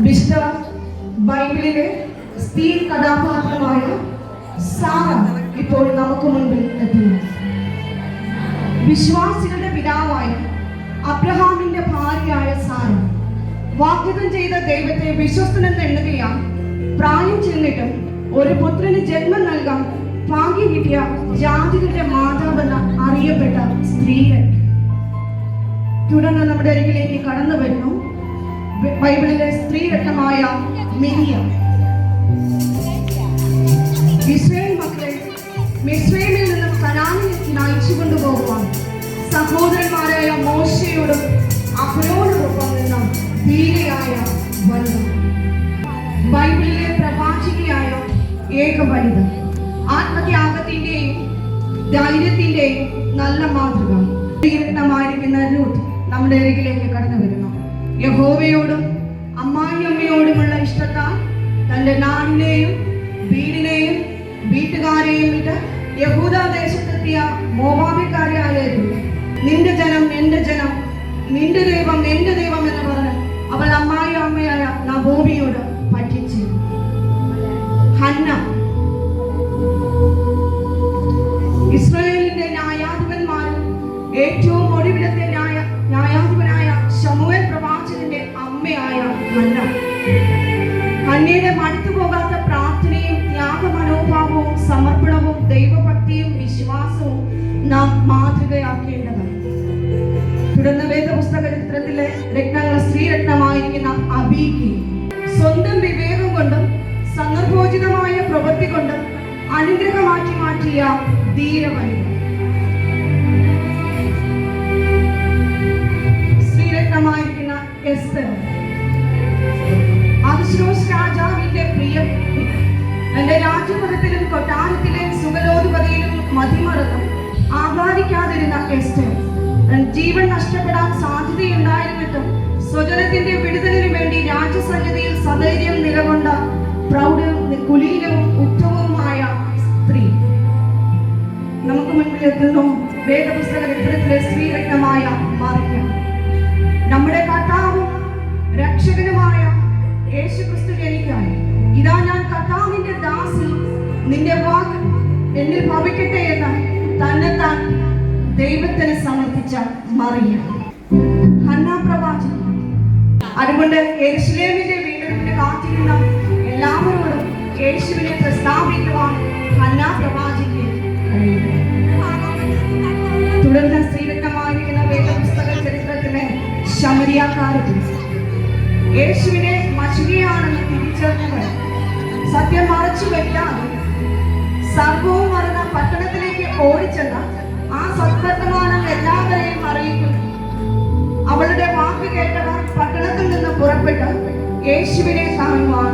വിശുദ്ധ ബൈബിളിലെ സ്ത്രീ കഥാപാത്രമായ സാറ ഇപ്പോൾ നമുക്ക് മുൻപിൽ എത്തുന്നു. വിശ്വാസികളുടെ പിതാവായ അബ്രഹാമിന്റെ ഭാര്യയായ സാറ വാഗ്ദത്തം ചെയ്ത ദൈവത്തെ വിശ്വസ്തനെന്ന് എണ്ണുകയാൽ പ്രായം ചെന്നിട്ടും ഒരു പുത്രന് ജന്മം നൽകാൻ ഭാഗ്യം കിട്ടിയ ജാതികളുടെ മാതാവെന്ന് അറിയപ്പെട്ട സ്ത്രീകൾ. തുടർന്ന് നമ്മുടെ അരികിലേക്ക് കടന്നു വരുന്നു ബൈബിളിലെ സ്ത്രീരത്നമായ മിരിയം. ഇസ്രായേൽ മക്കളെ മിസ്രൈമിൽ നിന്നും കനാനിലേക്ക് നയിച്ചു കൊണ്ടുപോകുവാൻ സഹോദരന്മാരായ മോശയോടും അഹ്റോനോടൊപ്പം നിന്ന ധീരയായ വനിത, ബൈബിളിലെ പ്രവാചികയായ ഏക വനിത, ആത്മത്യാഗത്തിന്റെയും ധൈര്യത്തിന്റെയും നല്ല മാതൃക ായിരിക്കുന്ന രൂത്ത് നമ്മുടെ അരികിലേക്ക് കടന്നു വരുന്നു. യഹോവയോടും അമ്മായിയമ്മയോടുമുള്ള ഇഷ്ടത്താൽ തന്റെ നാടിനെയും വീടിനെയും വീട്ടുകാരെയും വിട്ട് യഹൂദ ദേശത്തെത്തിയ മോവാബിക്കാരിയായ രൂത്ത്, നിന്റെ ജനം എന്റെ ജനം, നിന്റെ ദൈവം എന്റെ ദൈവം എന്ന് പറഞ്ഞ് അവൾ അമ്മായിയമ്മയായ നബോമിയോട് പറ്റിച്ചു. ഹന്ന ഇസ്രായേലിന്റെ ന്യായാധിപന്മാരിൽ ഏറ്റവും ഒടുവിലത്തെ ന്യായാധിപനായ ശമൂവേൽ പ്രവാചകന്റെ അമ്മയായ ഹന്ന. ഹന്നയുടെ മടുത്തുപോകാത്ത പ്രാർത്ഥനയും ത്യാഗമനോഭാവവും സമർപ്പണവും ദൈവഭക്തിയും വിശ്വാസവും നാം മാതൃകയാക്കേണ്ടതാണ്. തുടർന്ന് വേദപുസ്തക ചരിത്രത്തിലെ രത്നങ്ങൾ സ്ത്രീരത്നമായിരിക്കുന്ന അബീഗി സ്വന്തം വിവേകം കൊണ്ടും സന്ദർഭോചിതമായ പ്രവൃത്തി കൊണ്ടും അനുഗ്രഹമാക്കി മാറ്റിയ ധീരവനിത. സ്ത്രീരത്നമായിരിക്കുന്ന എസ്തർ അഹശ്വേരോശ് രാജാവിന്റെ പ്രിയ, തന്റെ രാജ്യപഥത്തിലും കൊട്ടാരത്തിലെ സുഖലോതുപതയിലും മതിമറന്നും ആഹ്ലാദിക്കാതിരുന്ന എസ്തർ ജീവൻ നഷ്ടപ്പെടാൻ സാധ്യതയുണ്ടായിരുന്നിട്ടും സ്വജനത്തിന്റെ വിടുതലിനു വേണ്ടി രാജ്യസന്നിധിയിൽ സധൈര്യം നിലകൊണ്ട പ്രൗഢവും കുലീനവും ഉത്തമവുമായ സ്ത്രീ. നമുക്ക് മുൻപിൽ എത്തുന്നു വേദപുസ്തക ചരിത്രത്തിലെ സ്ത്രീരത്നമായ മറിയം. നമ്മുടെ കർത്താവും രക്ഷകനുമായ യേശുക്രിസ്തു ജനിക്കായി ഇതാ ഞാൻ കർത്താവിന്റെ ദാസി, നിന്റെ വാക്ക് എന്നിൽ ഭവിക്കട്ടെ എന്ന് തന്നെത്താൻ ദൈവത്തിന് സമർപ്പിച്ച മറിയം. ഹന്ന പ്രവാചകൻ. അതുകൊണ്ട് യെരൂശലേമിന്റെ വീണ്ടെടുപ്പിന് കാത്തിരുന്ന എല്ലാവരോടും യേശുവിനെ പ്രസ്താവിക്കുവാൻ ഹന്ന പ്രവാചകൻ കഴിയും. തുടർന്ന് സ്ത്രീരത്നമായിരിക്കുന്ന വേദപുസ്തക ചരിത്രത്തിലെ ശമരിയാക്കാരത്തിൽ യേശുവിനെ മശികയാണെന്ന് തിരിച്ചറിഞ്ഞവർ സത്യം മറച്ചു വയ്ക്കാതെ സർവവും മറന്ന പട്ടണത്തിലേക്ക് ഓടിച്ചെന്ന ആ സത്വർത്തമാനം എല്ലാവരെയും അറിയിക്കുന്നു. അവളുടെ വാക്ക് കേട്ടവർ പട്ടണത്തിൽ നിന്ന് പുറപ്പെട്ട് യേശുവിനെ കാണുവാൻ